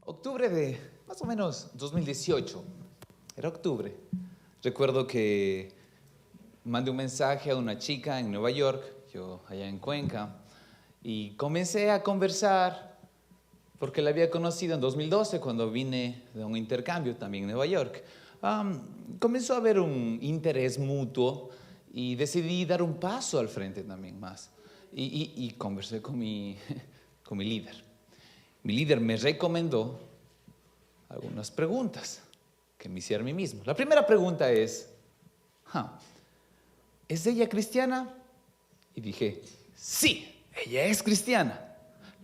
octubre de más o menos 2018. Era octubre. Recuerdo que mandé un mensaje a una chica en Nueva York, yo allá en Cuenca, y comencé a conversar porque la había conocido en 2012 cuando vine de un intercambio también en Nueva York. Comenzó a haber un interés mutuo y decidí dar un paso al frente también más. Y conversé con mi líder. Mi líder me recomendó algunas preguntas que me hiciera a mí mismo. La primera pregunta es, ¿es ella cristiana? Y dije, sí, ella es cristiana.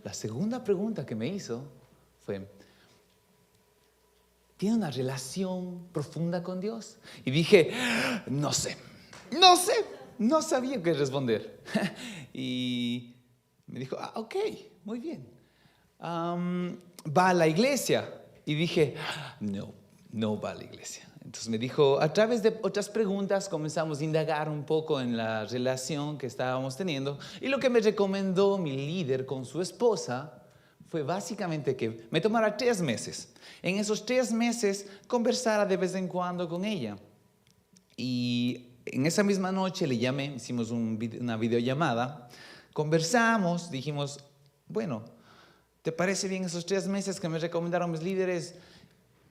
La segunda pregunta que me hizo fue, ¿tiene una relación profunda con Dios? Y dije, no sabía qué responder. Y me dijo, ok, muy bien. ¿Va a la iglesia? Y dije, no va a la iglesia. Entonces me dijo, a través de otras preguntas comenzamos a indagar un poco en la relación que estábamos teniendo. Y lo que me recomendó mi líder con su esposa fue básicamente que me tomara 3 meses. En esos 3 meses conversara de vez en cuando con ella. Y en esa misma noche le llamé, hicimos una videollamada, conversamos, dijimos, bueno, ¿te parece bien esos 3 meses que me recomendaron mis líderes?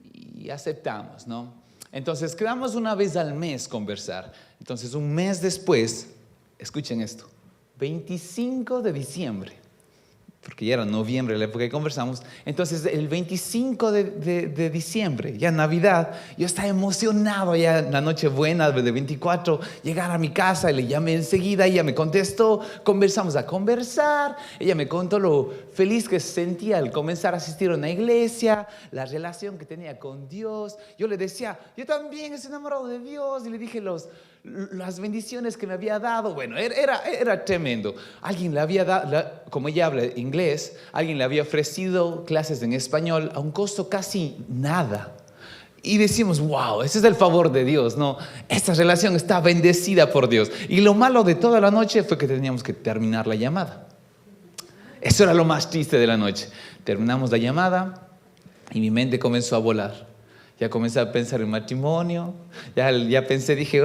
Y aceptamos, ¿no? Entonces quedamos una vez al mes conversar. Entonces un mes después, escuchen esto, 25 de diciembre, porque ya era noviembre la época que conversamos. Entonces el 25 de diciembre, ya Navidad, yo estaba emocionado ya en la Nochebuena de 24, llegar a mi casa y le llamé enseguida, ella me contestó, comenzamos a conversar, ella me contó lo feliz que se sentía al comenzar a asistir a una iglesia, la relación que tenía con Dios. Yo le decía, yo también estoy enamorado de Dios, y le dije las bendiciones que me había dado. Bueno, era tremendo. Alguien le había dado, como ella habla inglés, alguien le había ofrecido clases en español a un costo casi nada. Y decimos, wow, ese es el favor de Dios, ¿no? Esta relación está bendecida por Dios. Y lo malo de toda la noche fue que teníamos que terminar la llamada. Eso era lo más triste de la noche. Terminamos la llamada y mi mente comenzó a volar. Ya comencé a pensar en matrimonio, ya pensé, dije,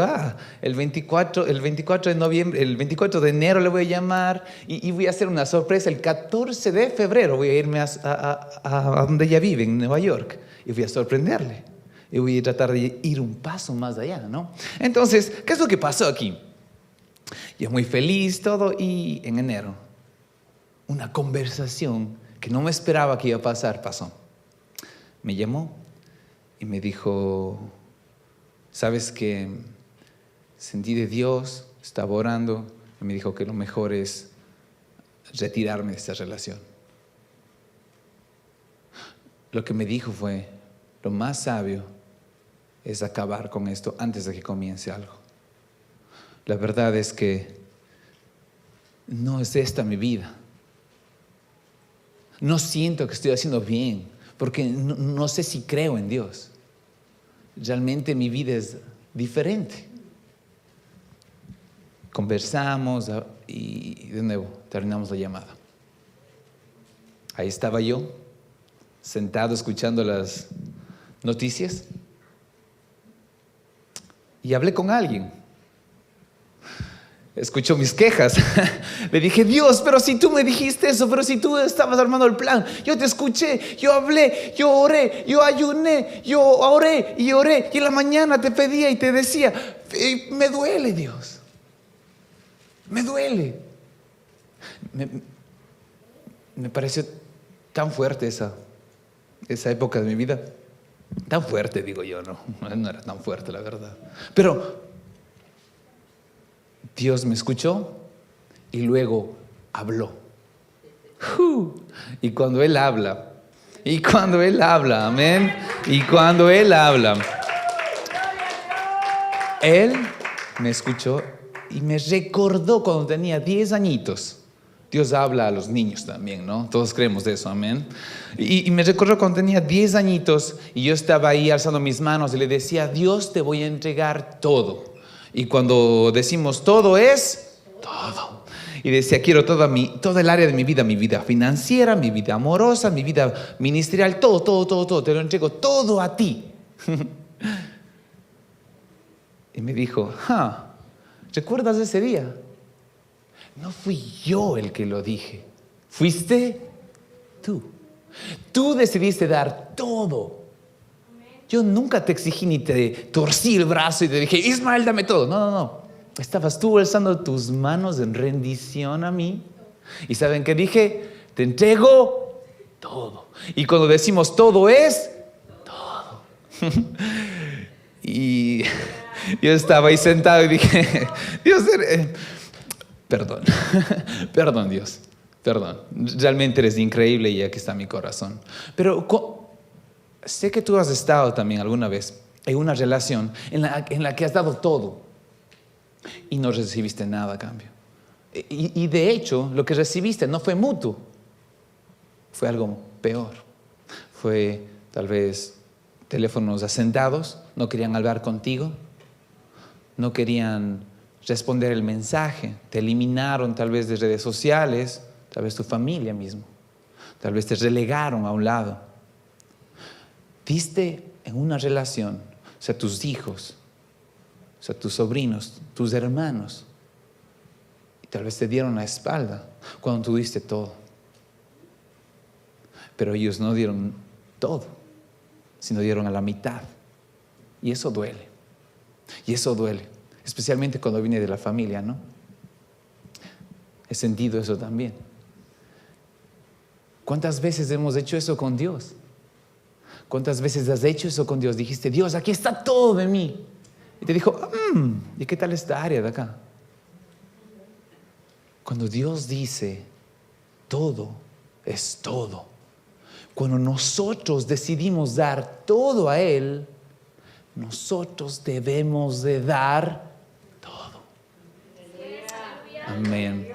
el 24 de noviembre, el 24 de enero le voy a llamar y voy a hacer una sorpresa. El 14 de febrero voy a irme a donde ella vive, en Nueva York, y voy a sorprenderle. Y voy a tratar de ir un paso más allá, ¿no? Entonces, ¿qué es lo que pasó aquí? Yo muy feliz, todo, y en enero, una conversación que no me esperaba que iba a pasar, pasó. Me llamó y me dijo, ¿sabes qué? Sentí de Dios, estaba orando, y me dijo que lo mejor es retirarme de esta relación. Lo que me dijo fue, lo más sabio es acabar con esto antes de que comience algo. La verdad es que no es esta mi vida. No siento que estoy haciendo bien, porque no sé si creo en Dios. Realmente mi vida es diferente. Conversamos y de nuevo terminamos la llamada. Ahí estaba yo, sentado escuchando las noticias, y hablé con alguien. Escuchó mis quejas. Le dije, Dios, pero si tú me dijiste eso, pero si tú estabas armando el plan, yo te escuché, yo hablé, yo oré, yo ayuné, yo oré, y en la mañana te pedía y te decía, me duele, Dios, me duele. Me pareció tan fuerte esa época de mi vida, tan fuerte, digo yo, no era tan fuerte, la verdad, pero Dios me escuchó y luego habló. Y cuando Él habla, amén, y cuando Él habla, Él me escuchó y me recordó cuando tenía 10 añitos. Dios habla a los niños también, ¿no? Todos creemos de eso, amén. Y me recordó cuando tenía 10 añitos y yo estaba ahí alzando mis manos y le decía, Dios, te voy a entregar todo. Y cuando decimos todo es todo. Y decía, quiero toda el área de mi vida financiera, mi vida amorosa, mi vida ministerial, todo, te lo entrego todo a ti. Y me dijo, ¿recuerdas ese día? No fui yo el que lo dije, fuiste tú. Tú decidiste dar todo. Yo nunca te exigí ni te torcí el brazo y te dije, Ismael, dame todo. No. Estabas tú alzando tus manos en rendición a mí. ¿Y saben qué dije? Te entrego todo. Y cuando decimos todo es todo. Y yo estaba ahí sentado y dije, Dios, perdón, perdón Dios, perdón. Realmente eres increíble y aquí está mi corazón. Pero sé que tú has estado también alguna vez en una relación en la que has dado todo y no recibiste nada a cambio. Y de hecho, lo que recibiste no fue mutuo, fue algo peor. Fue tal vez teléfonos asentados, no querían hablar contigo, no querían responder el mensaje, te eliminaron tal vez de redes sociales, tal vez tu familia mismo, tal vez te relegaron a un lado. Diste en una relación, o sea, tus hijos, o sea, tus sobrinos, tus hermanos, y tal vez te dieron la espalda cuando tú diste todo. Pero ellos no dieron todo, sino dieron a la mitad. Y eso duele. Y eso duele, especialmente cuando viene de la familia, ¿no? He sentido eso también. ¿Cuántas veces hemos hecho eso con Dios? ¿Cuántas veces has hecho eso con Dios? Dijiste, Dios, aquí está todo de mí. Y te dijo, ¿y qué tal esta área de acá? Cuando Dios dice, todo es todo. Cuando nosotros decidimos dar todo a Él, nosotros debemos de dar todo. Amén.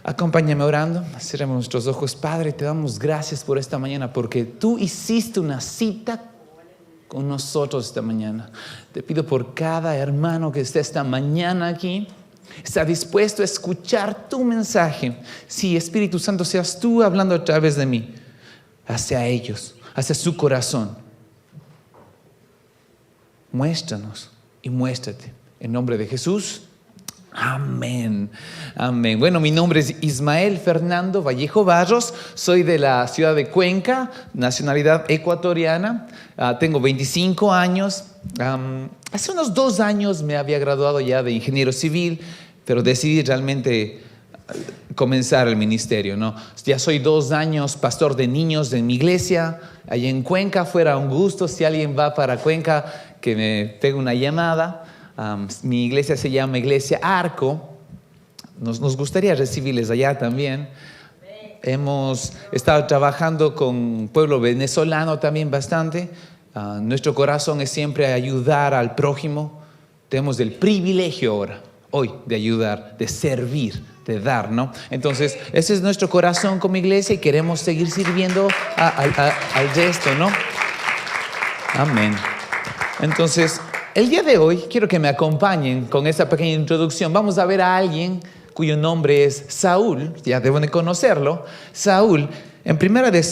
Acompáñame orando, cerremos nuestros ojos. Padre, te damos gracias por esta mañana, porque tú hiciste una cita con nosotros esta mañana. Te pido por cada hermano que esté esta mañana aquí, está dispuesto a escuchar tu mensaje. Sí, Espíritu Santo, seas tú hablando a través de mí, hacia ellos, hacia su corazón. Muéstranos y muéstrate. En nombre de Jesús. Amén, amén. Bueno, mi nombre es Ismael Fernando Vallejo Barros, soy de la ciudad de Cuenca, nacionalidad ecuatoriana, tengo 25 años, hace unos 2 años me había graduado ya de ingeniero civil, pero decidí realmente comenzar el ministerio, ¿no? Ya soy 2 años pastor de niños en mi iglesia, allá en Cuenca. Fuera un gusto, si alguien va para Cuenca, que me pegue una llamada. Mi iglesia se llama Iglesia Arco. Nos gustaría recibirles allá también. Hemos estado trabajando con pueblo venezolano también bastante. Nuestro corazón es siempre ayudar al prójimo. Tenemos el privilegio ahora, hoy, de ayudar, de servir, de dar, ¿no? Entonces, ese es nuestro corazón como iglesia y queremos seguir sirviendo al resto, ¿no? Amén. Entonces, el día de hoy quiero que me acompañen con esta pequeña introducción. Vamos a ver a alguien cuyo nombre es Saúl, ya deben de conocerlo. Saúl, en primera de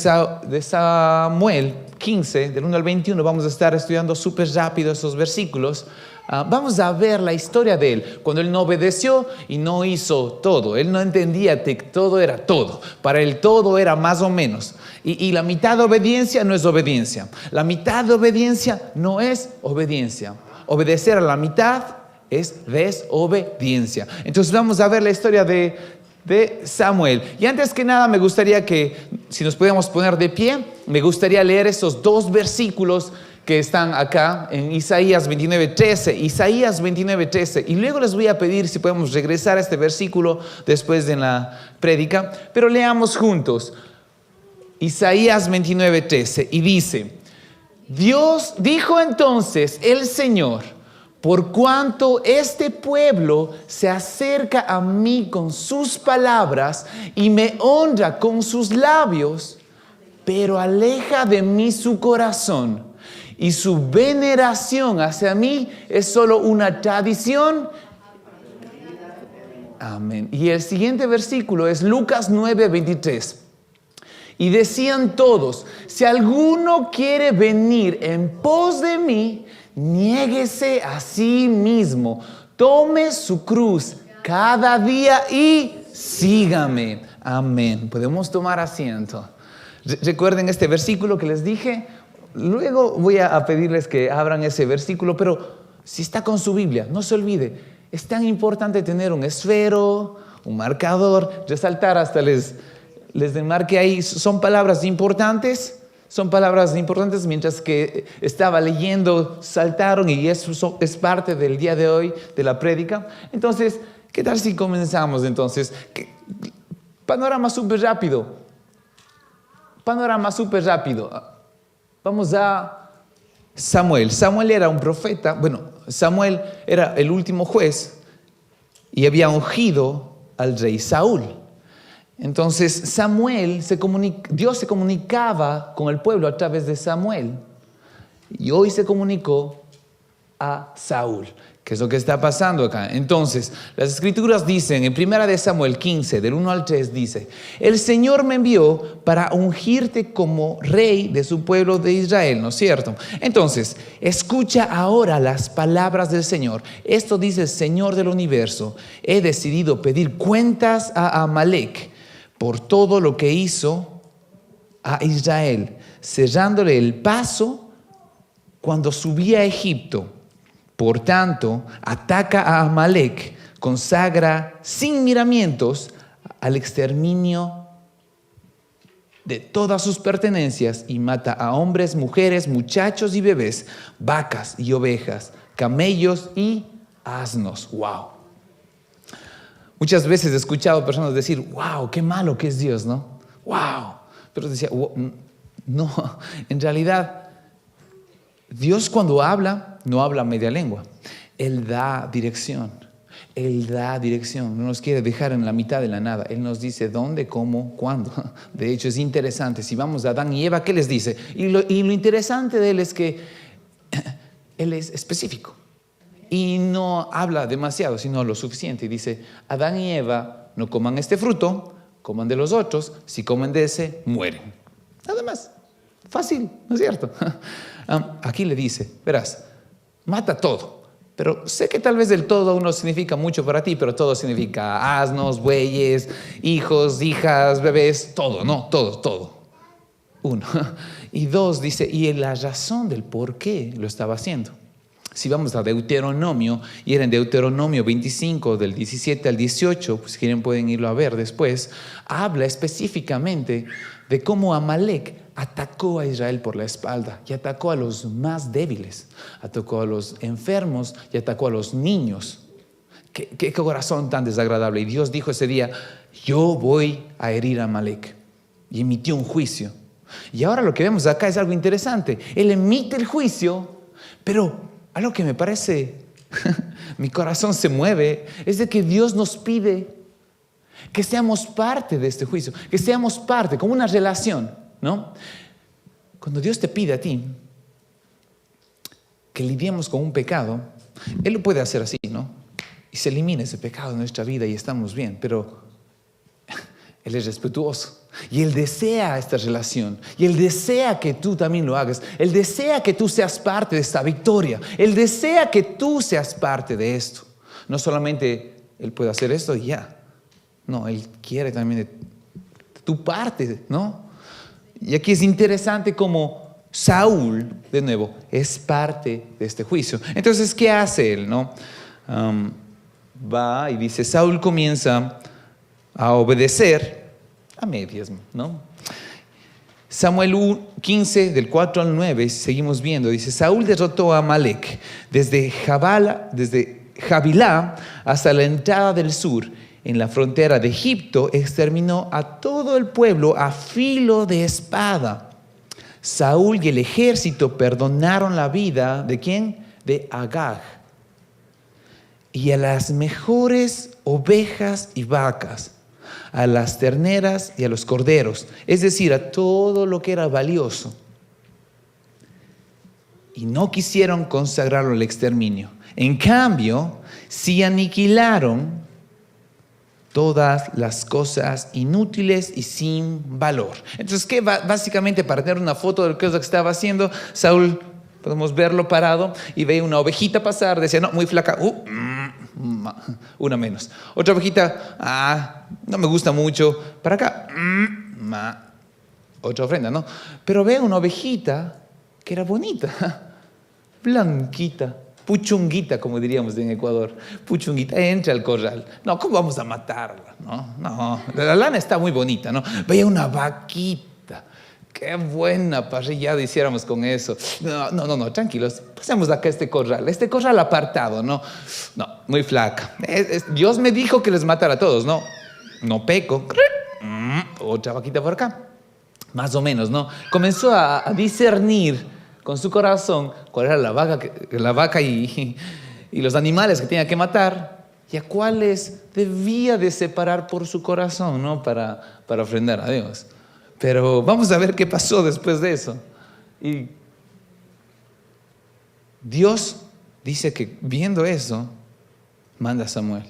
Samuel 15, del 1 al 21, vamos a estar estudiando súper rápido esos versículos. Vamos a ver la historia de él, cuando él no obedeció y no hizo todo. Él no entendía que todo era todo. Para él todo era más o menos. Y la mitad de obediencia no es obediencia. La mitad de obediencia no es obediencia. Obedecer a la mitad es desobediencia. Entonces vamos a ver la historia de Samuel. Y antes que nada me gustaría que, si nos pudiéramos poner de pie, me gustaría leer esos 2 versículos que están acá en Isaías 29:13. Isaías 29:13. Y luego les voy a pedir si podemos regresar a este versículo después de la prédica. Pero leamos juntos. Isaías 29:13. Y dice: Dios dijo entonces el Señor: por cuanto este pueblo se acerca a mí con sus palabras y me honra con sus labios, pero aleja de mí su corazón, y su veneración hacia mí es solo una tradición Amén. Y el siguiente versículo es Lucas 9:23. Y decían todos, si alguno quiere venir en pos de mí, niéguese a sí mismo, tome su cruz cada día y sígame. Amén. Podemos tomar asiento. Recuerden este versículo que les dije. Luego voy a pedirles que abran ese versículo, pero si está con su Biblia, no se olvide. Es tan importante tener un esfero, un marcador, resaltar hasta les enmarqué ahí. Son palabras importantes mientras que estaba leyendo, saltaron y eso es parte del día de hoy, de la prédica. Entonces, ¿qué tal si comenzamos entonces? Panorama súper rápido. Vamos a Samuel. Samuel era un profeta. Bueno, Samuel era el último juez y había ungido al rey Saúl. Entonces Dios se comunicaba con el pueblo a través de Samuel. Y hoy se comunicó a Saúl. ¿Qué es lo que está pasando acá? Entonces, las escrituras dicen, en 1 Samuel 15, del 1 al 3, dice: el Señor me envió para ungirte como rey de su pueblo de Israel, ¿no es cierto? Entonces, escucha ahora las palabras del Señor. Esto dice el Señor del universo: he decidido pedir cuentas a Amalek por todo lo que hizo a Israel, cerrándole el paso cuando subía a Egipto. Por tanto, ataca a Amalek, consagra sin miramientos al exterminio de todas sus pertenencias y mata a hombres, mujeres, muchachos y bebés, vacas y ovejas, camellos y asnos. ¡Wow! Muchas veces he escuchado personas decir: ¡wow! ¡Qué malo que es Dios!, ¿no? ¡Wow! Pero decía: wow, no, en realidad Dios cuando habla, no habla media lengua. Él da dirección. No nos quiere dejar en la mitad de la nada. Él nos dice dónde, cómo, cuándo. De hecho, es interesante. Si vamos a Adán y Eva, ¿qué les dice? Y lo interesante de Él es que Él es específico. Y no habla demasiado, sino lo suficiente. Y dice: Adán y Eva, no coman este fruto, coman de los otros. Si comen de ese, mueren. Nada más. Fácil, ¿no es cierto? Aquí le dice: verás, mata todo. Pero sé que tal vez del todo aún no significa mucho para ti, pero todo significa asnos, bueyes, hijos, hijas, bebés, todo, ¿no? Todo. 1. Y 2, dice, y la razón del por qué lo estaba haciendo. Si vamos a Deuteronomio, y era en Deuteronomio 25, del 17 al 18, pues si quieren pueden irlo a ver después, habla específicamente de cómo Amalek atacó a Israel por la espalda y atacó a los más débiles, atacó a los enfermos y atacó a los niños. Qué corazón tan desagradable. Y Dios dijo ese día: yo voy a herir a Amalek. Y emitió un juicio. Y ahora lo que vemos acá es algo interesante. Él emite el juicio, pero algo que me parece, mi corazón se mueve, es de que Dios nos pide que seamos parte de este juicio, que seamos parte, como una relación, ¿no? Cuando Dios te pide a ti que lidiemos con un pecado, Él lo puede hacer así, ¿no? Y se elimina ese pecado de nuestra vida y estamos bien, pero Él es respetuoso y Él desea esta relación y Él desea que tú también lo hagas. Él desea que tú seas parte de esta victoria. Él desea que tú seas parte de esto. No solamente Él puede hacer esto y ya. No, Él quiere también de tu parte, ¿no? Y aquí es interesante como Saúl, de nuevo, es parte de este juicio. Entonces, ¿qué hace él, no? Va y dice, Saúl comienza a obedecer a medias, ¿no? Samuel 15, del 4 al 9, seguimos viendo, dice, Saúl derrotó a Amalek desde Javilá hasta la entrada del sur. En la frontera de Egipto exterminó a todo el pueblo a filo de espada. Saúl y el ejército perdonaron la vida ¿de quién? De Agag. Y a las mejores ovejas y vacas, a las terneras y a los corderos, es decir, a todo lo que era valioso. Y no quisieron consagrarlo al exterminio. En cambio, sí aniquilaron todas las cosas inútiles y sin valor. Entonces, ¿qué? Básicamente, para tener una foto de lo que estaba haciendo, Saúl, podemos verlo parado y ve una ovejita pasar, decía, no, muy flaca, una menos. Otra ovejita, no me gusta mucho, para acá, otra ofrenda, ¿no? Pero ve una ovejita que era bonita, blanquita, puchunguita, como diríamos en Ecuador. Puchunguita, entra al corral. No, ¿cómo vamos a matarla? No, la lana está muy bonita, ¿no? Veía una vaquita. Qué buena parrillada hiciéramos con eso. No, tranquilos. Pasemos acá este corral apartado, ¿no? No, muy flaca. Dios me dijo que les matara a todos, ¿no? No peco. Otra vaquita por acá. Más o menos, ¿no? Comenzó a discernir con su corazón cuál era la vaca y los animales que tenía que matar y a cuáles debía de separar por su corazón, ¿no? Para ofrendar a Dios. Pero vamos a ver qué pasó después de eso. Y Dios dice que viendo eso, manda a Samuel.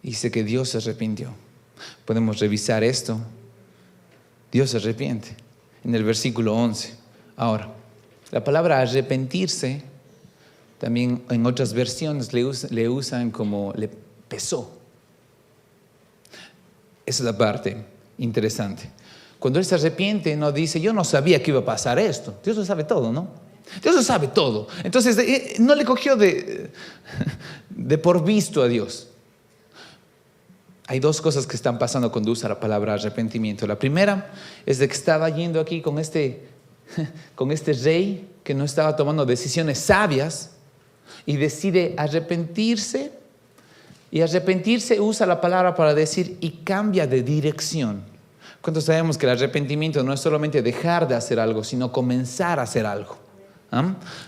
Dice que Dios se arrepintió. Podemos revisar esto. Dios se arrepiente en el versículo 11. Ahora, la palabra arrepentirse, también en otras versiones le usan como le pesó. Esa es la parte interesante. Cuando Él se arrepiente, no dice, yo no sabía que iba a pasar esto. Dios lo sabe todo, ¿no? Dios lo sabe todo. Entonces, no le cogió de por visto a Dios. Hay dos cosas que están pasando cuando usa la palabra arrepentimiento. La primera es de que estaba yendo aquí con este rey que no estaba tomando decisiones sabias y decide arrepentirse. Y arrepentirse usa la palabra para decir y cambia de dirección. ¿Cuántos sabemos que el arrepentimiento no es solamente dejar de hacer algo, sino comenzar a hacer algo?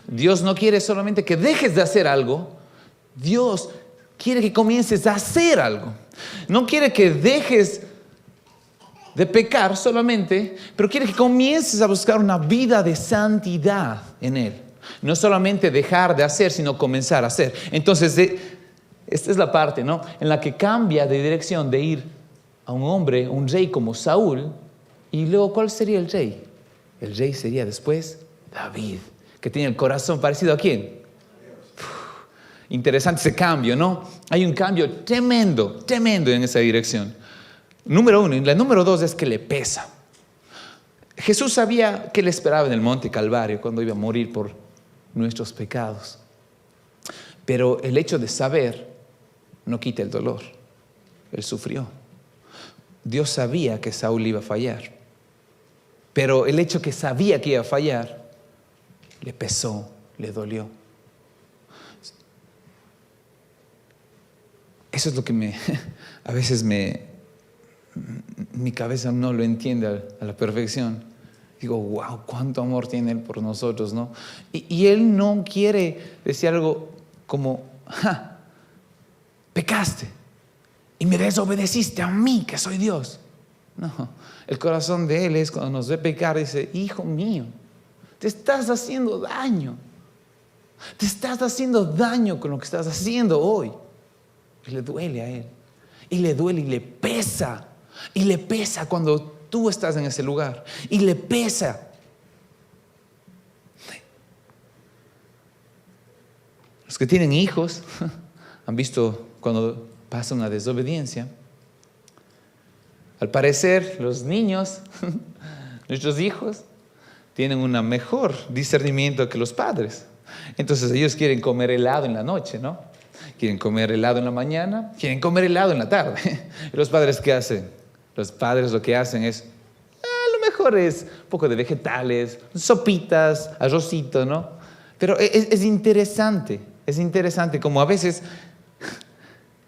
Dios no quiere solamente que dejes de hacer algo. Dios quiere que comiences a hacer algo. No quiere que dejes de pecar solamente, pero quiere que comiences a buscar una vida de santidad en Él. No solamente dejar de hacer, sino comenzar a hacer. Entonces, esta es la parte, ¿no?, en la que cambia de dirección de ir a un hombre, un rey como Saúl. Y luego, ¿cuál sería el rey? El rey sería después David, que tiene el corazón parecido ¿a quién? Interesante ese cambio, ¿no? Hay un cambio tremendo en esa dirección. Número uno. Y la número dos es que le pesa. Jesús sabía que le esperaba en el monte Calvario cuando iba a morir por nuestros pecados. Pero el hecho de saber no quita el dolor. Él sufrió. Dios sabía que Saúl iba a fallar. Pero el hecho que sabía que iba a fallar, le pesó, le dolió. Eso es lo que a veces mi cabeza no lo entiende a la perfección. Digo, wow, cuánto amor tiene Él por nosotros, ¿no? Y Él no quiere decir algo como, pecaste y me desobedeciste a mí, que soy Dios. No, el corazón de Él es cuando nos ve pecar, dice, hijo mío, te estás haciendo daño. Te estás haciendo daño con lo que estás haciendo hoy. Y le duele a Él. Y le duele y le pesa. Y le pesa cuando tú estás en ese lugar. Y le pesa. Los que tienen hijos han visto cuando pasa una desobediencia. Al parecer, los niños, nuestros hijos, tienen un mejor discernimiento que los padres. Entonces ellos quieren comer helado en la noche, ¿no? Quieren comer helado en la mañana, quieren comer helado en la tarde. ¿Y los padres qué hacen? Los padres lo que hacen es, a lo mejor es un poco de vegetales, sopitas, arrocito, ¿no? Pero es interesante como a veces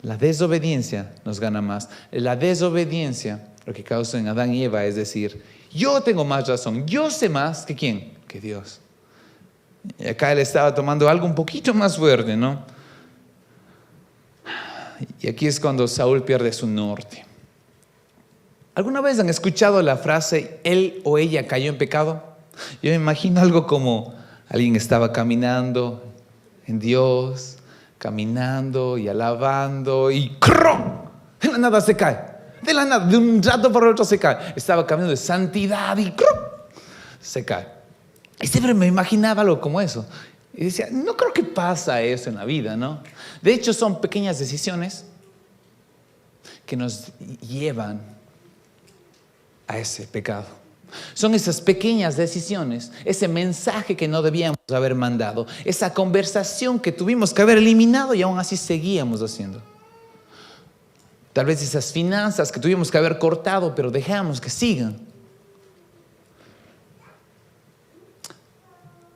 la desobediencia nos gana más. La desobediencia lo que causa en Adán y Eva es decir, yo tengo más razón, yo sé más que ¿quién? Que Dios. Y acá él estaba tomando algo un poquito más fuerte, ¿no? Y aquí es cuando Saúl pierde su norte. ¿Alguna vez han escuchado la frase, él o ella cayó en pecado? Yo me imagino algo como alguien estaba caminando en Dios, caminando y alabando y ¡crum! nada se cae. De la nada, de un rato para otro se cae. Estaba caminando de santidad y se cae. Y siempre me imaginaba algo como eso. Y decía, no creo que pasa eso en la vida, ¿no? De hecho, son pequeñas decisiones que nos llevan a ese pecado. Son esas pequeñas decisiones, ese mensaje que no debíamos haber mandado, esa conversación que tuvimos que haber eliminado y aún así seguíamos haciendo. Tal vez esas finanzas que tuvimos que haber cortado, pero dejamos que sigan.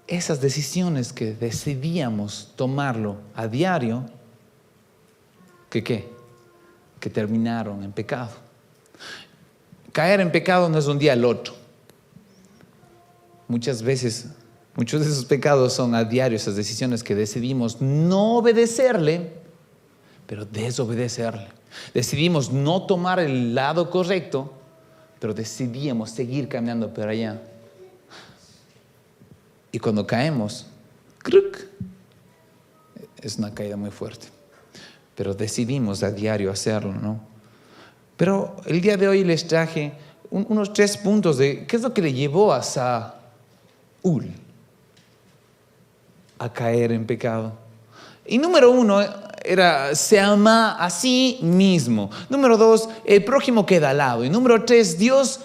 Esas decisiones que decidíamos tomarlo a diario, ¿qué? Que terminaron en pecado. Caer en pecado no es un día al otro. Muchas veces, muchos de esos pecados son a diario, esas decisiones que decidimos no obedecerle, pero desobedecerle. Decidimos no tomar el lado correcto, pero decidimos seguir caminando por allá. Y cuando caemos, ¡cruc!, es una caída muy fuerte. Pero decidimos a diario hacerlo, ¿no? Pero el día de hoy les traje unos 3 puntos de qué es lo que le llevó a Saúl a caer en pecado. Y número 1 era, se ama a sí mismo. Número 2, el prójimo queda al lado. Y número 3, Dios,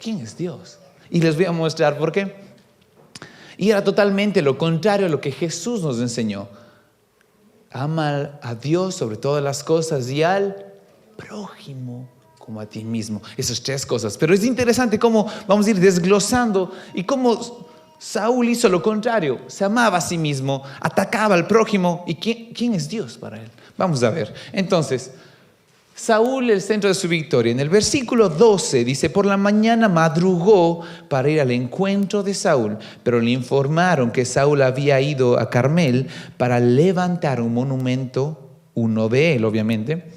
¿quién es Dios? Y les voy a mostrar por qué. Y era totalmente lo contrario a lo que Jesús nos enseñó. Ama a Dios sobre todas las cosas y al prójimo como a ti mismo. Esas 3 cosas. Pero es interesante cómo vamos a ir desglosando y cómo Saúl hizo lo contrario. Se amaba a sí mismo, atacaba al prójimo. ¿Y quién es Dios para él? Vamos a ver. Entonces, Saúl, el centro de su victoria. En el versículo 12 dice, por la mañana madrugó para ir al encuentro de Saúl, pero le informaron que Saúl había ido a Carmel para levantar un monumento, uno de él obviamente,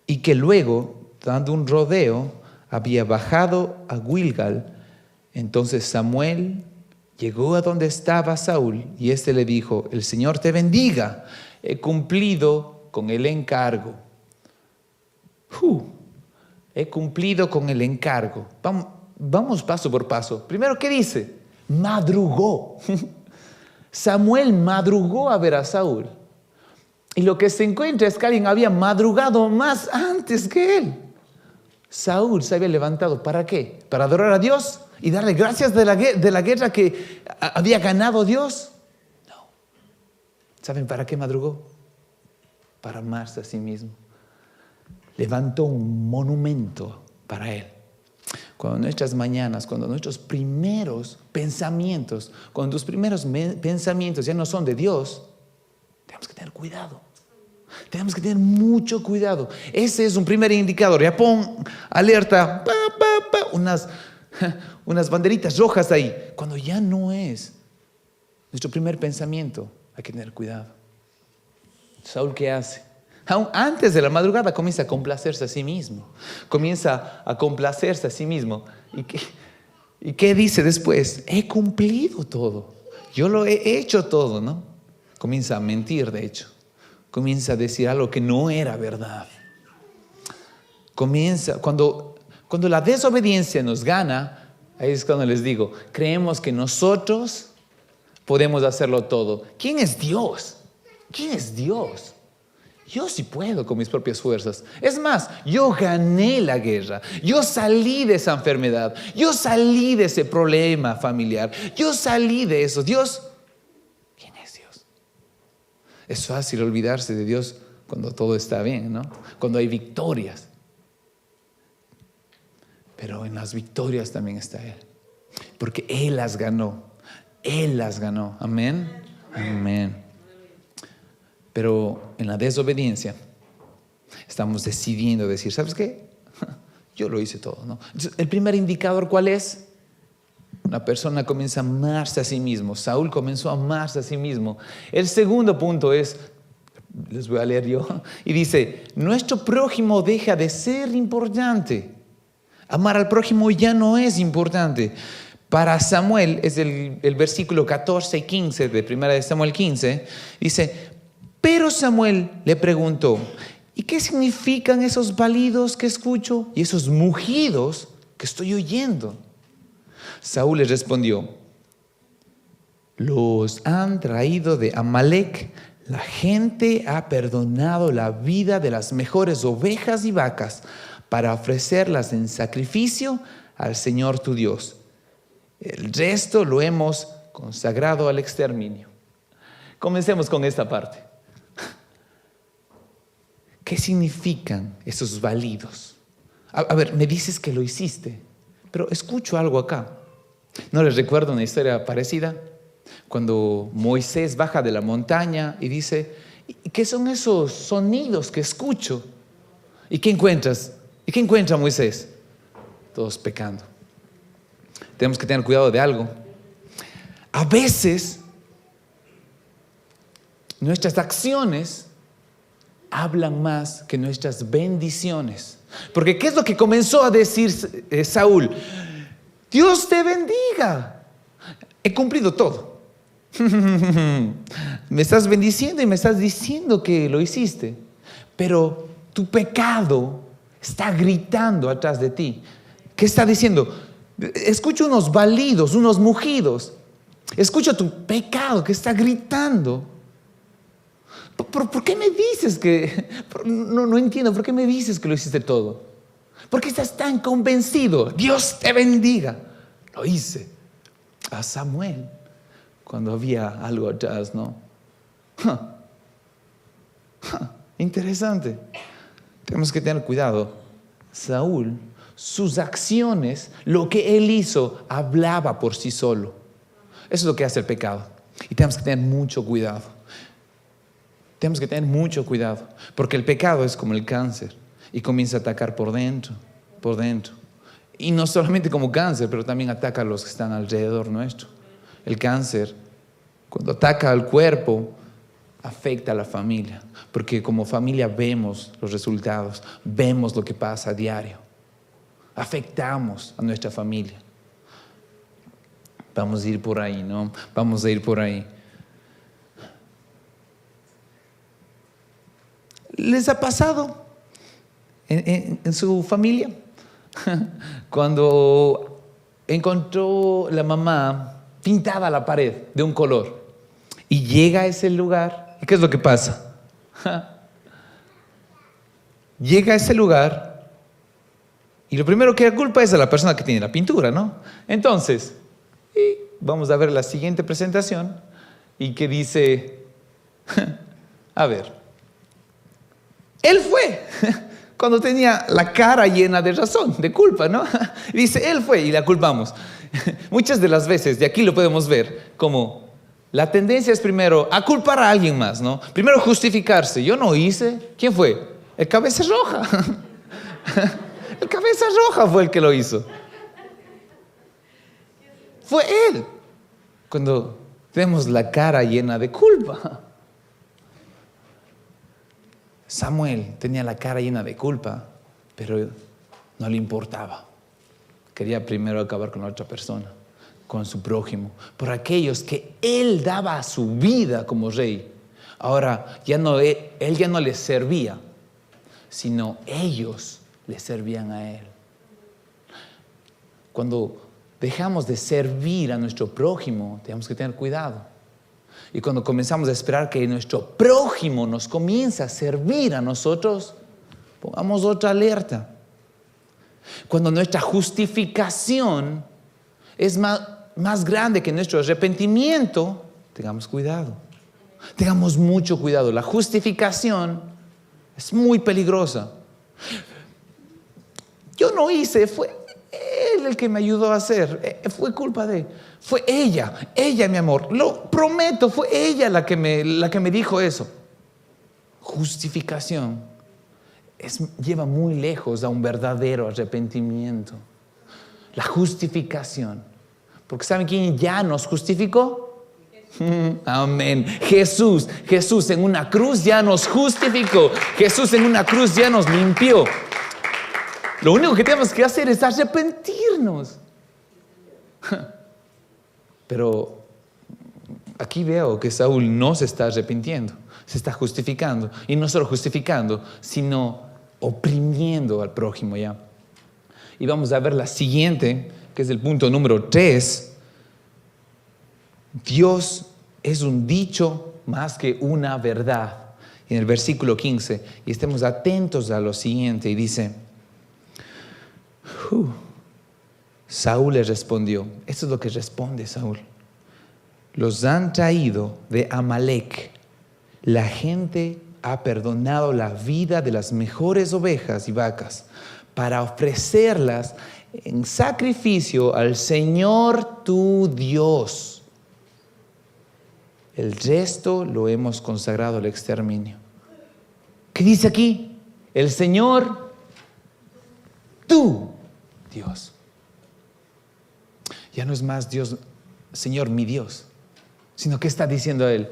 y que luego, dando un rodeo, había bajado a Gilgal. Entonces Samuel llegó a donde estaba Saúl y éste le dijo, el Señor te bendiga, he cumplido con el encargo. He cumplido con el encargo. Vamos paso por paso. Primero, ¿qué dice? Madrugó. Samuel madrugó a ver a Saúl. Y lo que se encuentra es que alguien había madrugado más antes que él. Saúl se había levantado. ¿Para qué? ¿Para adorar a Dios y darle gracias de la guerra que había ganado Dios? No. ¿Saben para qué madrugó? Para amarse a sí mismo. Levantó un monumento para él. Cuando nuestras mañanas, cuando nuestros primeros pensamientos, cuando tus primeros pensamientos ya no son de Dios, tenemos que tener cuidado. Tenemos que tener mucho cuidado. Ese es un primer indicador. Ya pon alerta, unas banderitas rojas ahí. Cuando ya no es nuestro primer pensamiento, hay que tener cuidado. Saúl, ¿qué hace? Aún antes de la madrugada comienza a complacerse a sí mismo. Comienza a complacerse a sí mismo. ¿Y qué dice después? He cumplido todo. Yo lo he hecho todo, ¿no? Comienza a mentir, de hecho. Comienza a decir algo que no era verdad. Cuando la desobediencia nos gana, ahí es cuando les digo, creemos que nosotros podemos hacerlo todo. ¿Quién es Dios? ¿Quién es Dios? Yo sí puedo con mis propias fuerzas. Es más, yo gané la guerra. Yo salí de esa enfermedad. Yo salí de ese problema familiar. Yo salí de eso. Dios, ¿quién es Dios? Es fácil olvidarse de Dios cuando todo está bien, ¿no? Cuando hay victorias. Pero en las victorias también está Él. Porque Él las ganó. Él las ganó. Amén. Amén. Pero en la desobediencia estamos decidiendo decir, ¿sabes qué? Yo lo hice todo, ¿no? Entonces, el primer indicador, ¿cuál es? Una persona comienza a amarse a sí mismo. Saúl comenzó a amarse a sí mismo. El segundo punto es, les voy a leer yo, y dice, nuestro prójimo deja de ser importante. Amar al prójimo ya no es importante. Para Samuel, es el versículo 14 y 15 de 1 Samuel 15, dice, pero Samuel le preguntó, ¿Y qué significan esos balidos que escucho y esos mugidos que estoy oyendo? Saúl le respondió: los han traído de Amalec. La gente ha perdonado la vida de las mejores ovejas y vacas para ofrecerlas en sacrificio al Señor tu Dios. El resto lo hemos consagrado al exterminio. Comencemos con esta parte. ¿Qué significan esos balidos? A ver, me dices que lo hiciste, pero escucho algo acá. ¿No les recuerdo una historia parecida? Cuando Moisés baja de la montaña y dice: ¿qué son esos sonidos que escucho? ¿Y qué encuentras? ¿Y qué encuentra Moisés? Todos pecando. Tenemos que tener cuidado de algo. A veces nuestras acciones hablan más que nuestras bendiciones. Porque ¿qué es lo que comenzó a decir Saúl? Dios te bendiga. He cumplido todo. Me estás bendiciendo y me estás diciendo que lo hiciste. Pero tu pecado está gritando atrás de ti. ¿Qué está diciendo? Escucho unos balidos, unos mugidos. Escucho tu pecado que está gritando. ¿Por qué me dices que... No entiendo, ¿por qué me dices que lo hiciste todo? ¿Por qué estás tan convencido? Dios te bendiga. Lo hice a Samuel cuando había algo atrás, ¿no? Interesante. Tenemos que tener cuidado. Saúl, sus acciones, lo que él hizo, hablaba por sí solo. Eso es lo que hace el pecado. Y tenemos que tener mucho cuidado. Tenemos que tener mucho cuidado, porque el pecado es como el cáncer y comienza a atacar por dentro, por dentro. Y no solamente como cáncer, pero también ataca a los que están alrededor nuestro. El cáncer, cuando ataca al cuerpo, afecta a la familia, porque como familia vemos los resultados, vemos lo que pasa a diario. Afectamos a nuestra familia. Vamos a ir por ahí, ¿no? Vamos a ir por ahí. ¿Les ha pasado en su familia? Cuando encontró la mamá pintada la pared de un color y llega a ese lugar, ¿qué es lo que pasa? Llega a ese lugar y lo primero que da culpa es a la persona que tiene la pintura, ¿no? Entonces, vamos a ver la siguiente presentación y que dice, a ver, él fue cuando tenía la cara llena de razón, de culpa, ¿no? Dice, él fue y la culpamos. Muchas de las veces, de aquí lo podemos ver, como la tendencia es primero a culpar a alguien más, ¿no? Primero justificarse. Yo no hice. ¿Quién fue? El cabeza roja. El cabeza roja fue el que lo hizo. Fue él. Cuando tenemos la cara llena de culpa. Samuel tenía la cara llena de culpa, pero no le importaba. Quería primero acabar con la otra persona, con su prójimo, por aquellos que él daba su vida como rey. Ahora él ya no les servía, sino ellos le servían a él. Cuando dejamos de servir a nuestro prójimo, tenemos que tener cuidado. Y cuando comenzamos a esperar que nuestro prójimo nos comience a servir a nosotros, pongamos otra alerta. Cuando nuestra justificación es más grande que nuestro arrepentimiento, tengamos cuidado. Tengamos mucho cuidado. La justificación es muy peligrosa. Yo no hice, fue él el que me ayudó a hacer. Fue culpa de él. Fue ella, mi amor. Lo prometo, fue ella la que me dijo eso. Justificación lleva muy lejos a un verdadero arrepentimiento. La justificación. Porque ¿saben quién ya nos justificó? Amén. Jesús en una cruz ya nos justificó. Jesús en una cruz ya nos limpió. Lo único que tenemos que hacer es arrepentirnos. Pero Aquí veo que Saúl no se está arrepintiendo, se está justificando. Y no solo justificando, sino oprimiendo al prójimo ya. Y vamos a ver la siguiente, que es el punto número 3. Dios es un dicho más que una verdad. En el versículo 15, y estemos atentos a lo siguiente, y dice, Saúl le respondió, esto es lo que responde Saúl: los han traído de Amalec. La gente ha perdonado la vida de las mejores ovejas y vacas para ofrecerlas en sacrificio al Señor tu Dios. El resto lo hemos consagrado al exterminio. ¿Qué dice aquí? El Señor tu Dios. Ya no es más Dios, Señor mi Dios, sino que está diciendo él: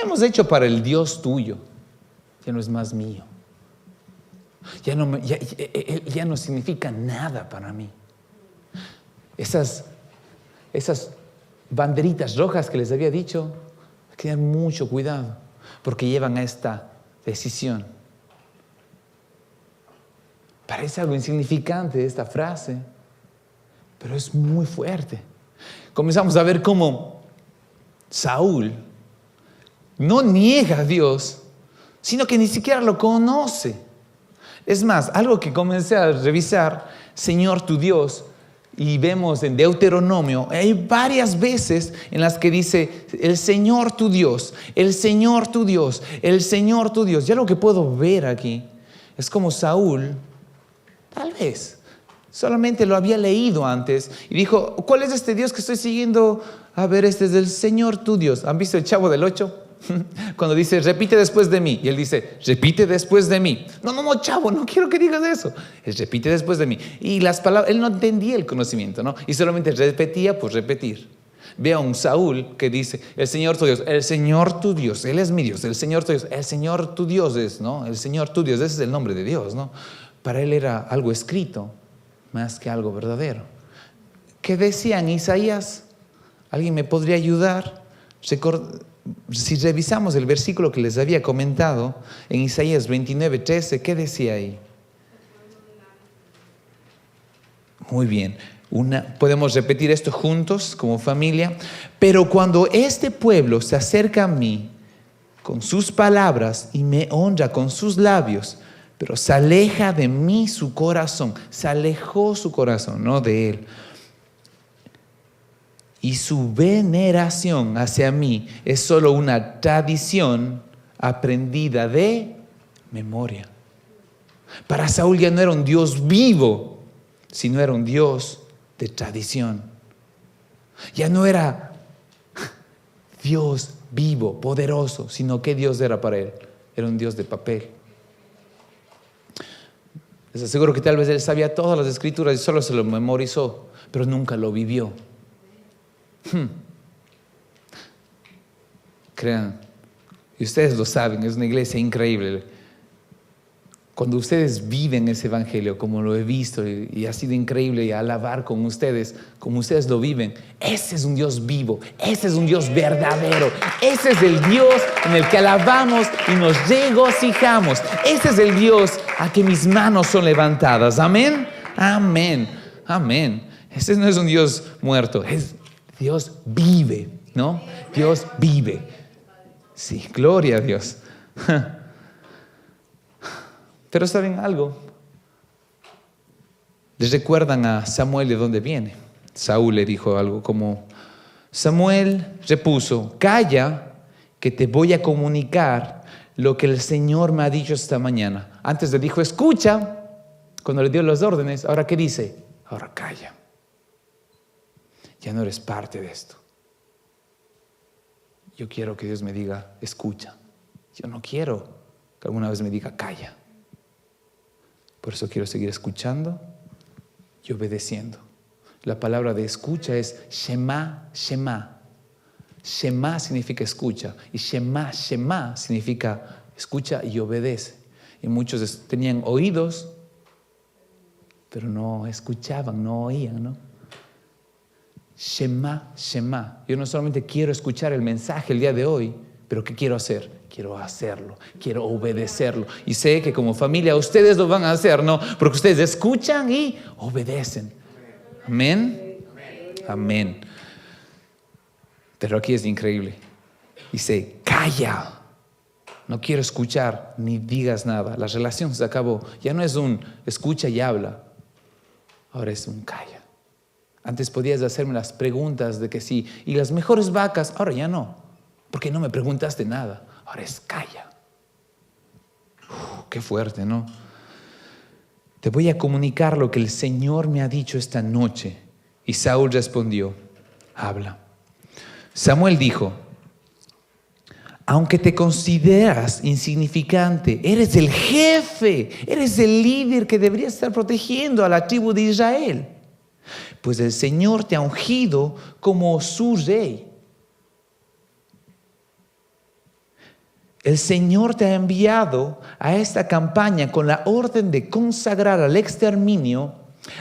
hemos hecho para el Dios tuyo, ya no es más mío. Ya no significa nada para mí. Esas banderitas rojas que les había dicho, hay que tener mucho cuidado, porque llevan a esta decisión. Parece algo insignificante esta frase, pero es muy fuerte. Comenzamos a ver cómo Saúl no niega a Dios, sino que ni siquiera lo conoce. Es más, algo que comencé a revisar, Señor tu Dios, y vemos en Deuteronomio, hay varias veces en las que dice el Señor tu Dios, el Señor tu Dios, el Señor tu Dios. Ya lo que puedo ver aquí es como Saúl, tal vez, solamente lo había leído antes y dijo: ¿cuál es este Dios que estoy siguiendo? A ver, este es el Señor tu Dios. ¿Han visto el Chavo del Ocho? Cuando dice repite después de mí, y él dice repite después de mí. No, chavo, no quiero que digas eso. Él repite después de mí. Y las palabras, él no entendía el conocimiento, ¿no? Y solamente repetía por repetir. Ve a un Saúl que dice el Señor tu Dios, el Señor tu Dios, Él es mi Dios, el Señor tu Dios, el Señor tu Dios es, ¿no? El Señor tu Dios, ese es el nombre de Dios, ¿no? Para él era algo escrito más que algo verdadero. ¿Qué decía en Isaías? ¿Alguien me podría ayudar? Si revisamos el versículo que les había comentado en Isaías 29:13, ¿qué decía ahí? Muy bien, podemos repetir esto juntos como familia. Pero cuando este pueblo se acerca a mí con sus palabras y me honra con sus labios, pero se aleja de mí su corazón, se alejó su corazón, no de él, y su veneración hacia mí es solo una tradición aprendida de memoria. Para Saúl ya no era un Dios vivo, sino era un Dios de tradición. Ya no era Dios vivo, poderoso, sino que Dios era para él. Era un Dios de papel. Les aseguro que tal vez él sabía todas las escrituras y solo se lo memorizó, pero nunca lo vivió. Crean, y ustedes lo saben, es una iglesia increíble. Cuando ustedes viven ese evangelio como lo he visto, y ha sido increíble alabar con ustedes como ustedes lo viven, ese es un Dios vivo, ese es un Dios verdadero, ese es el Dios en el que alabamos y nos regocijamos, ese es el Dios a que mis manos son levantadas. Amén, amén, amén. Ese no es un Dios muerto, es Dios vive, ¿no? Dios vive. Sí, gloria a Dios. Pero ¿saben algo? ¿Les recuerdan a Samuel de dónde viene? Saúl le dijo algo como: Samuel repuso, calla, que te voy a comunicar lo que el Señor me ha dicho esta mañana. Antes le dijo escucha, cuando le dio las órdenes. Ahora ¿qué dice? Ahora calla. Ya no eres parte de esto. Yo quiero que Dios me diga escucha. Yo no quiero que alguna vez me diga calla. Por eso quiero seguir escuchando y obedeciendo. La palabra de escucha es Shema, Shema. Shema significa escucha y Shema, Shema significa escucha y obedece. Y muchos tenían oídos, pero no escuchaban, no oían, ¿no? Shema, Shema. Yo no solamente quiero escuchar el mensaje el día de hoy, pero ¿qué quiero hacer? Quiero hacerlo, quiero obedecerlo. Y sé que como familia ustedes lo van a hacer, ¿no? Porque ustedes escuchan y obedecen. Amén. Amén. Pero aquí es increíble. Dice, calla. No quiero escuchar ni digas nada. La relación se acabó. Ya no es un escucha y habla. Ahora es un calla. Antes podías hacerme las preguntas de que sí. Y las mejores vacas, ahora ya no. Porque no me preguntaste nada. Ahora es calla. Qué fuerte, ¿no? Te voy a comunicar lo que el Señor me ha dicho esta noche. Y Saúl respondió, habla. Samuel dijo, aunque te consideras insignificante, eres el jefe, eres el líder que debería estar protegiendo a la tribu de Israel. Pues el Señor te ha ungido como su rey. El Señor te ha enviado a esta campaña con la orden de consagrar al exterminio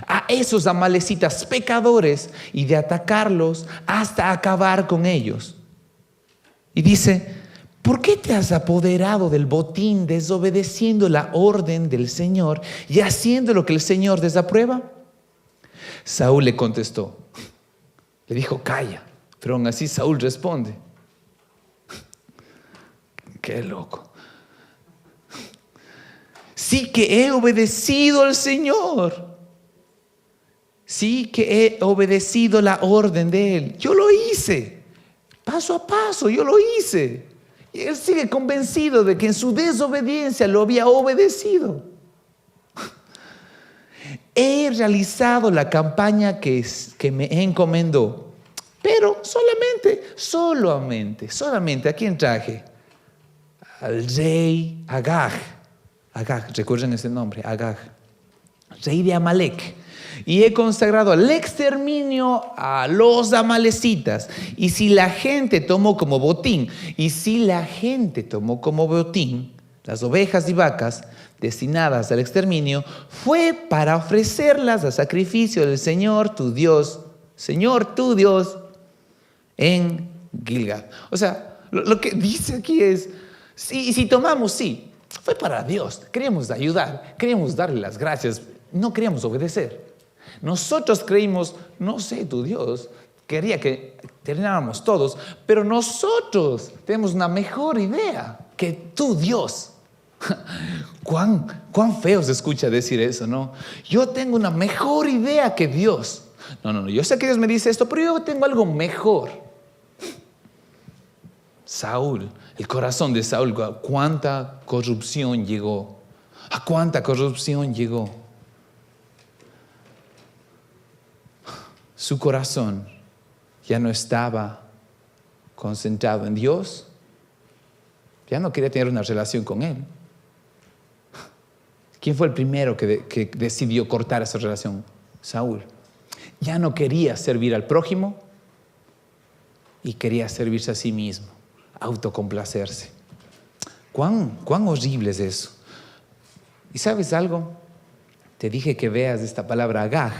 a esos amalecitas pecadores y de atacarlos hasta acabar con ellos. Y dice, ¿por qué te has apoderado del botín desobedeciendo la orden del Señor y haciendo lo que el Señor desaprueba? Saúl le contestó, le dijo, calla, pero aún así Saúl responde. Qué loco. Sí que he obedecido al Señor. Sí que he obedecido la orden de Él. Yo lo hice. Paso a paso, yo lo hice. Y él sigue convencido de que en su desobediencia lo había obedecido. He realizado la campaña que me encomendó. Pero solamente, ¿a quién traje? Al rey Agag. Agag, recuerden ese nombre, Agag. Rey de Amalek. Y he consagrado al exterminio a los amalecitas. Y si la gente tomó como botín, las ovejas y vacas destinadas al exterminio, fue para ofrecerlas a sacrificio del Señor tu Dios, en Gilgal. O sea, lo que dice aquí es, si tomamos, sí, fue para Dios. Queríamos ayudar, queríamos darle las gracias, no queríamos obedecer. Nosotros creímos, no sé, tu Dios quería que termináramos todos, pero nosotros tenemos una mejor idea que tu Dios. ¿Cuán feo se escucha decir eso, ¿no? Yo tengo una mejor idea que Dios. No, yo sé que Dios me dice esto, pero yo tengo algo mejor. Saúl, el corazón de Saúl, ¿cuánta corrupción llegó? ¿A cuánta corrupción llegó? Su corazón ya no estaba concentrado en Dios. Ya no quería tener una relación con Él. ¿Quién fue el primero que decidió cortar esa relación? Saúl. Ya no quería servir al prójimo y quería servirse a sí mismo, autocomplacerse. ¿Cuán horrible es eso? ¿Y sabes algo? Te dije que veas esta palabra Agag,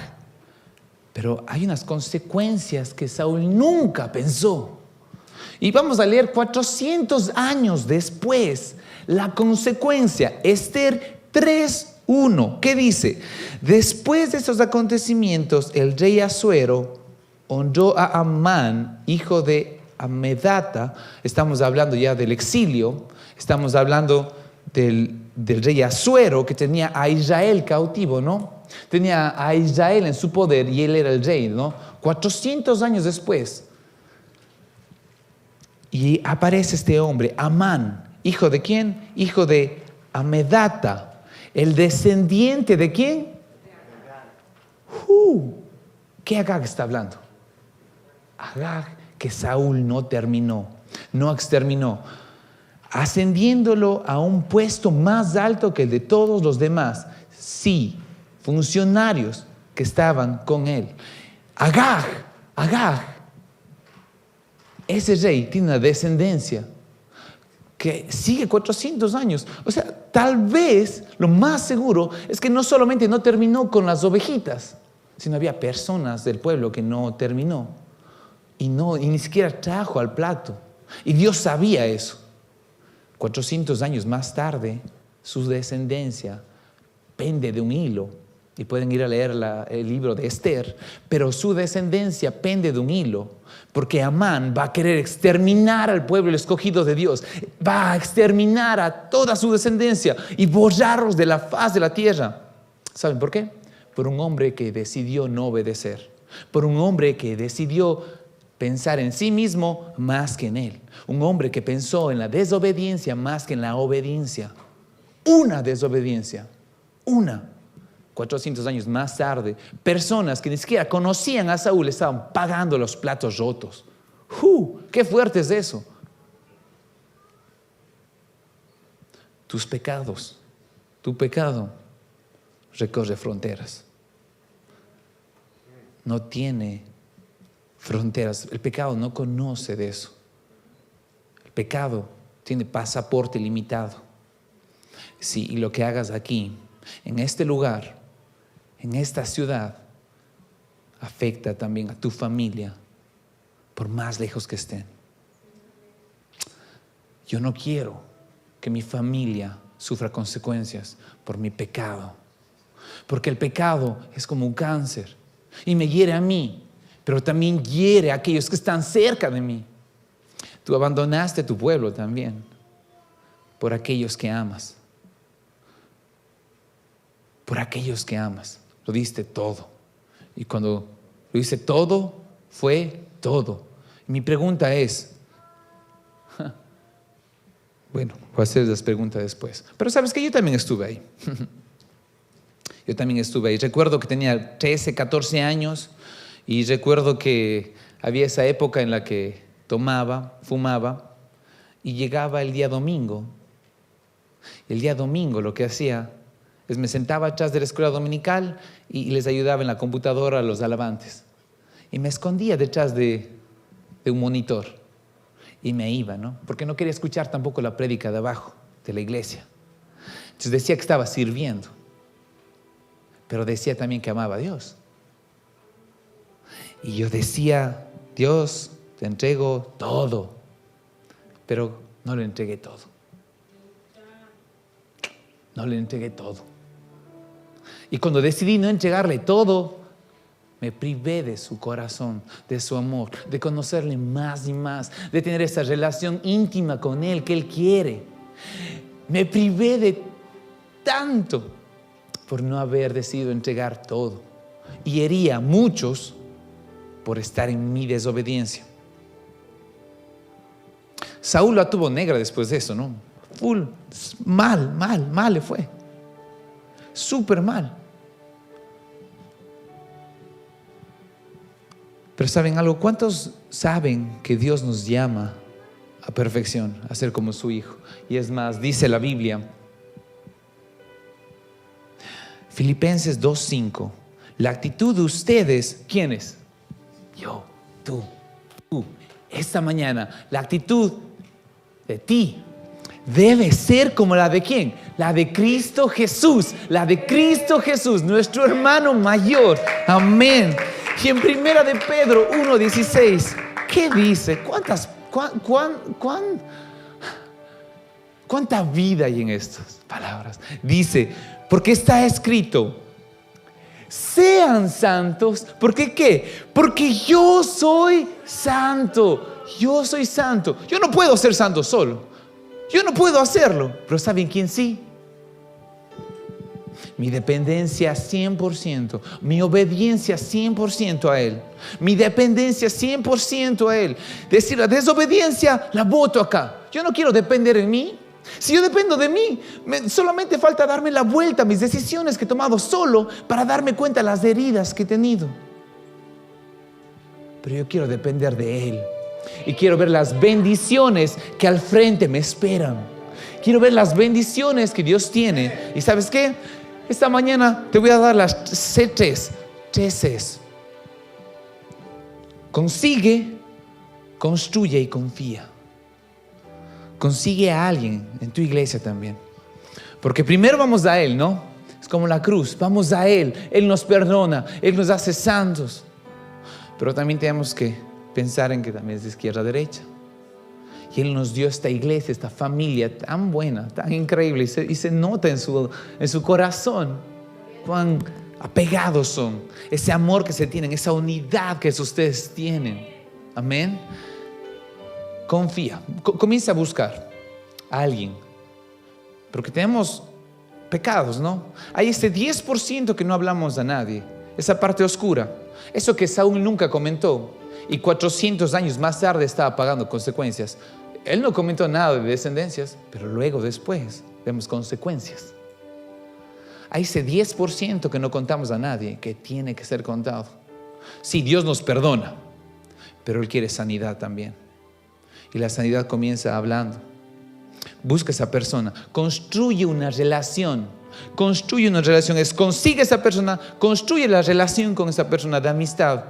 pero hay unas consecuencias que Saúl nunca pensó. Y vamos a leer 400 años después la consecuencia. Esther 3:1. ¿Qué dice? Después de estos acontecimientos, el rey Asuero honró a Amán, hijo de Amedata. Estamos hablando ya del exilio. Estamos hablando del rey Asuero que tenía a Israel cautivo, ¿no? Tenía a Israel en su poder y él era el rey, ¿no? 400 años después. Y aparece este hombre, Amán. ¿Hijo de quién? Hijo de Amedata. ¿El descendiente de quién? ¿Qué Agag está hablando? Agag que Saúl no terminó, no exterminó, ascendiéndolo a un puesto más alto que el de todos los demás. Sí, funcionarios que estaban con él. Agag, ese rey tiene una descendencia que sigue 400 años. O sea, tal vez lo más seguro es que no solamente no terminó con las ovejitas, sino había personas del pueblo que no terminó. y ni siquiera trajo al plato. Y Dios sabía eso. 400 años más tarde, su descendencia pende de un hilo. Y pueden ir a leer el libro de Esther. Pero su descendencia pende de un hilo. Porque Amán va a querer exterminar al pueblo escogido de Dios. Va a exterminar a toda su descendencia y borrarlos de la faz de la tierra. ¿Saben por qué? Por un hombre que decidió no obedecer. Por un hombre que decidió pensar en sí mismo más que en él. Un hombre que pensó en la desobediencia más que en la obediencia. Una desobediencia. Una. 400 años más tarde, personas que ni siquiera conocían a Saúl estaban pagando los platos rotos. ¡Qué fuerte es eso! Tus pecados, tu pecado recorre fronteras. No tiene fronteras. El pecado no conoce de eso. El pecado tiene pasaporte limitado. Sí, y lo que hagas aquí, en este lugar, en esta ciudad, afecta también a tu familia, por más lejos que estén. Yo no quiero que mi familia sufra consecuencias por mi pecado, porque el pecado es como un cáncer y me hiere a mí, pero también hiere a aquellos que están cerca de mí. Tú abandonaste tu pueblo también por aquellos que amas. Por aquellos que amas. Lo diste todo. Y cuando lo hice todo, fue todo. Y mi pregunta es, bueno, voy a hacer las preguntas después. Pero sabes que yo también estuve ahí. Yo también estuve ahí. Recuerdo que tenía 13, 14 años y recuerdo que había esa época en la que tomaba, fumaba y llegaba el día domingo. El día domingo lo que hacía es me sentaba atrás de la escuela dominical y les ayudaba en la computadora a los alabantes. Y me escondía detrás de un monitor y me iba, ¿no? Porque no quería escuchar tampoco la prédica de abajo de la iglesia. Entonces decía que estaba sirviendo, pero decía también que amaba a Dios. Y yo decía, Dios, te entrego todo, pero no le entregué todo. No le entregué todo. Y cuando decidí no entregarle todo, me privé de su corazón, de su amor, de conocerle más y más, de tener esa relación íntima con Él que Él quiere. Me privé de tanto por no haber decidido entregar todo. Y hería a muchos por estar en mi desobediencia. Saúl la tuvo negra después de eso, ¿no? Mal le fue. Súper mal. Pero ¿saben algo? ¿Cuántos saben que Dios nos llama a perfección, a ser como su Hijo? Y es más, dice la Biblia, Filipenses 2:5, la actitud de ustedes, ¿quiénes? Yo, tú. Esta mañana, la actitud de ti debe ser como la de ¿quién? La de Cristo Jesús. La de Cristo Jesús, nuestro hermano mayor. Amén. Y en primera de Pedro 1:16, ¿qué dice? ¿Cuánta vida hay en estas palabras? Dice, porque está escrito, sean santos. ¿Por qué qué? Porque yo soy santo. Yo soy santo. Yo no puedo ser santo solo. Yo no puedo hacerlo. Pero ¿saben quién sí? Mi dependencia 100%, mi obediencia 100% a Él, mi dependencia 100% a Él. Decir la desobediencia la boto acá. Yo no quiero depender de mí. Si yo dependo de mí, solamente falta darme la vuelta a mis decisiones que he tomado solo para darme cuenta de las heridas que he tenido. Pero yo quiero depender de Él y quiero ver las bendiciones que al frente me esperan. Quiero ver las bendiciones que Dios tiene. ¿Y sabes qué? Esta mañana te voy a dar las tres Cs. Consigue, construye y confía. Consigue a alguien en tu iglesia también. Porque primero vamos a Él, ¿no? Es como la cruz, vamos a Él. Él nos perdona, Él nos hace santos. Pero también tenemos que pensar en que también es de izquierda a derecha. Y Él nos dio esta iglesia, esta familia tan buena, tan increíble. Y se nota en su corazón cuán apegados son. Ese amor que se tienen, esa unidad que ustedes tienen. Amén. Confía. Comienza a buscar a alguien. Porque tenemos pecados, ¿no? Hay ese 10% que no hablamos a nadie. Esa parte oscura. Eso que Saúl nunca comentó. Y 400 años más tarde estaba pagando consecuencias. Él no comentó nada de descendencias, pero luego después vemos consecuencias. Hay ese 10% que no contamos a nadie, que tiene que ser contado. Sí, Dios nos perdona, pero Él quiere sanidad también. Y la sanidad comienza hablando. Busca esa persona, construye una relación. Consigue esa persona, construye la relación con esa persona de amistad.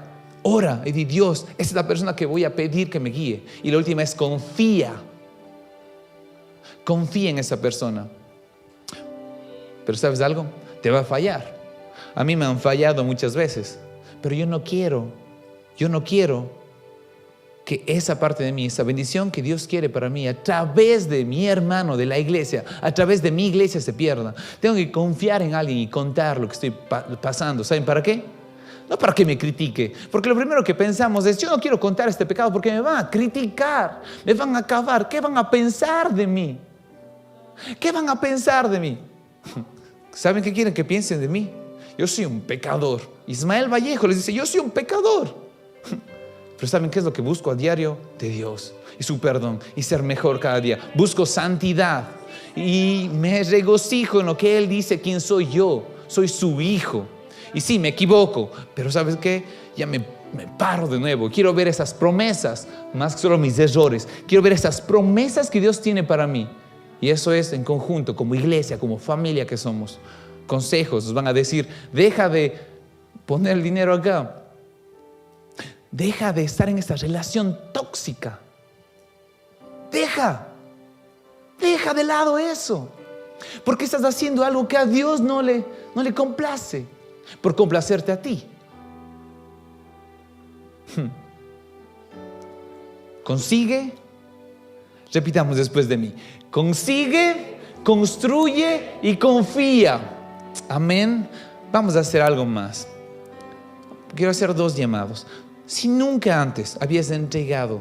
Ora y di: Dios, esa es la persona que voy a pedir que me guíe. Y la última es confía. Confía en esa persona. Pero ¿sabes algo? Te va a fallar. A mí me han fallado muchas veces. Pero yo no quiero que esa parte de mí, esa bendición que Dios quiere para mí a través de mi hermano, de la iglesia, a través de mi iglesia se pierda. Tengo que confiar en alguien y contar lo que estoy pasando. ¿Saben para qué? No para que me critique, porque lo primero que pensamos es: yo no quiero contar este pecado porque me van a criticar, me van a acabar. ¿Qué van a pensar de mí? ¿Qué van a pensar de mí? ¿Saben qué quieren que piensen de mí? Yo soy un pecador. Ismael Vallejo les dice: yo soy un pecador. Pero ¿saben qué es lo que busco a diario? De Dios y su perdón y ser mejor cada día. Busco santidad y me regocijo en lo que Él dice quién soy yo. Soy su hijo. Y sí, me equivoco, pero ¿sabes qué? Ya me paro de nuevo. Quiero ver esas promesas, más que solo mis errores. Quiero ver esas promesas que Dios tiene para mí. Y eso es en conjunto, como iglesia, como familia que somos. Consejos, nos van a decir: deja de poner el dinero acá. Deja de estar en esta relación tóxica. Deja de lado eso. Porque estás haciendo algo que a Dios no le complace. Por complacerte a ti. Consigue, repitamos después de mí: consigue, construye y confía. Amén. Vamos a hacer algo más. Quiero hacer 2 llamados. Si nunca antes habías entregado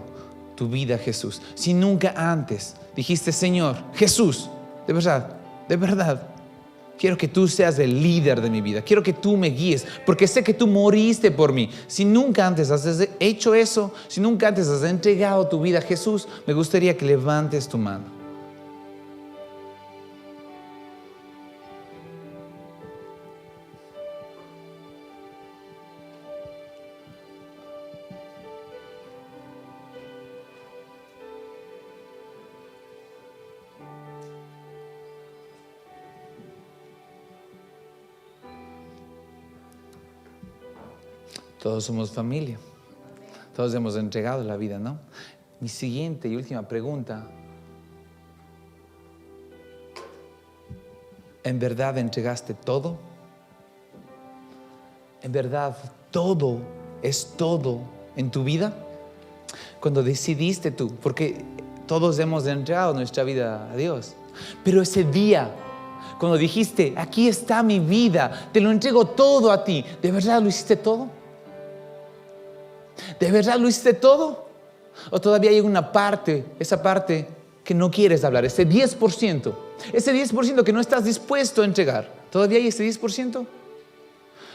tu vida a Jesús, si nunca antes dijiste: Señor Jesús, de verdad, quiero que tú seas el líder de mi vida. Quiero que tú me guíes, porque sé que tú moriste por mí. Si nunca antes has hecho eso, si nunca antes has entregado tu vida a Jesús, me gustaría que levantes tu mano. Todos somos familia. Todos hemos entregado la vida, ¿no? Mi siguiente y última pregunta: ¿en verdad entregaste todo? ¿En verdad todo es todo en tu vida? Cuando decidiste tú, porque todos hemos entregado nuestra vida a Dios, pero ese día, cuando dijiste: aquí está mi vida, te lo entrego todo a ti, ¿de verdad lo hiciste todo? ¿De verdad lo hiciste todo? ¿O todavía hay una parte, esa parte que no quieres hablar? Ese 10% que no estás dispuesto a entregar. ¿Todavía hay ese 10%?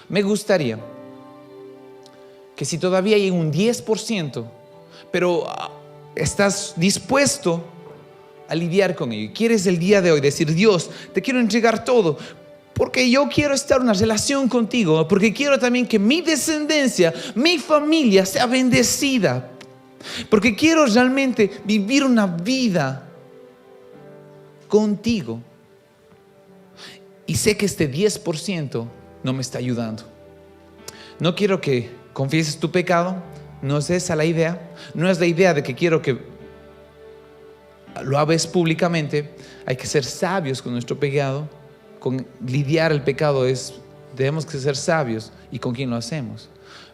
Me gustaría que si todavía hay un 10%, pero estás dispuesto a lidiar con ello, y quieres el día de hoy decir: Dios, te quiero entregar todo, porque yo quiero estar en una relación contigo, porque quiero también que mi descendencia, mi familia sea bendecida, porque quiero realmente vivir una vida contigo. Y sé que este 10% no me está ayudando. No quiero que confieses tu pecado, no es esa la idea. No es la idea de que quiero que lo hables públicamente. Hay que ser sabios con nuestro pecado. Con debemos que ser sabios y con quién lo hacemos.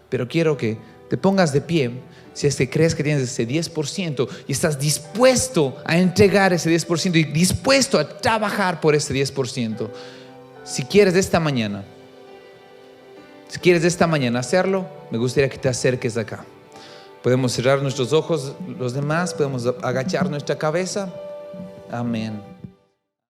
Pero quiero que te pongas de pie si es que crees que tienes ese 10% y estás dispuesto a entregar ese 10% y dispuesto a trabajar por ese 10%. Si quieres esta mañana hacerlo, me gustaría que te acerques acá. Podemos cerrar nuestros ojos, los demás podemos agachar nuestra cabeza. Amén.